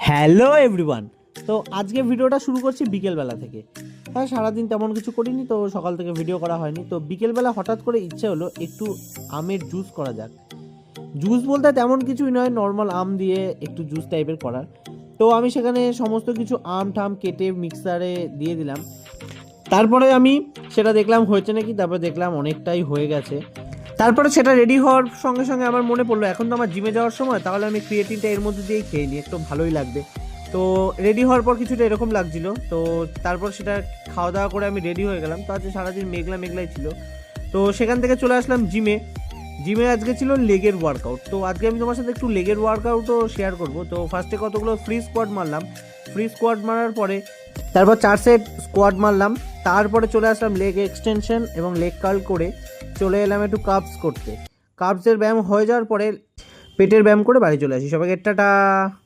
Hello everyone. তো আজকে ভিডিওটা শুরু করছি বিকেলবেলা থেকে। হ্যাঁ, সারাদিন তেমন কিছু করিনি, তো সকাল থেকে ভিডিও করা হয়নি। তো বিকেলবেলা হঠাৎ করে ইচ্ছে হলো একটু আমের জুস করা যাক। জুস বলতে তেমন কিছুই নয়, নর্মাল আম দিয়ে একটু জুস টাইপের করার। তো আমি সেখানে সমস্ত কিছু আম ঠাম কেটে মিক্সারে দিয়ে দিলাম। তারপরে আমি সেটা দেখলাম হয়েছে নাকি, তারপরে দেখলাম অনেকটাই হয়ে গেছে। তারপরে সেটা রেডি হওয়ার সঙ্গে সঙ্গে আমার মনে পড়লো এখন তো আমার জিমে যাওয়ার সময়, তাহলে আমি ক্রিয়েটিনটা এর মধ্যে দিয়েই খেয়ে নিই, একটু ভালোই লাগবে। তো রেডি হওয়ার পর কিছুটা এরকম লাগছিল। তো তারপর সেটা খাওয়া দাওয়া করে আমি রেডি হয়ে গেলাম। তো আজকে সারাদিন মেঘলা মেঘলাই ছিল। তো সেখান থেকে চলে আসলাম জিমে। জিমে আজকে ছিল লেগের ওয়ার্কআউট। তো আজকে আমি তোমার সাথে একটু লেগের ওয়ার্কআউটও শেয়ার করব। তো ফার্স্টে কতগুলো ফ্রি স্কোয়াড মারলাম। ফ্রি স্কোয়াড মারার পরে তারপর 4 সেট স্কোয়াড মারলাম। তারপরে চলে আসলাম লেগ এক্সটেনশন এবং লেগ কার্ল করে চলে এলাম একটু কাপস করতে। কাপসের ব্যায়াম হয়ে যাওয়ার পরে পেটের ব্যায়াম করে বাড়ি চলে আসি। সবাইকে টাটা।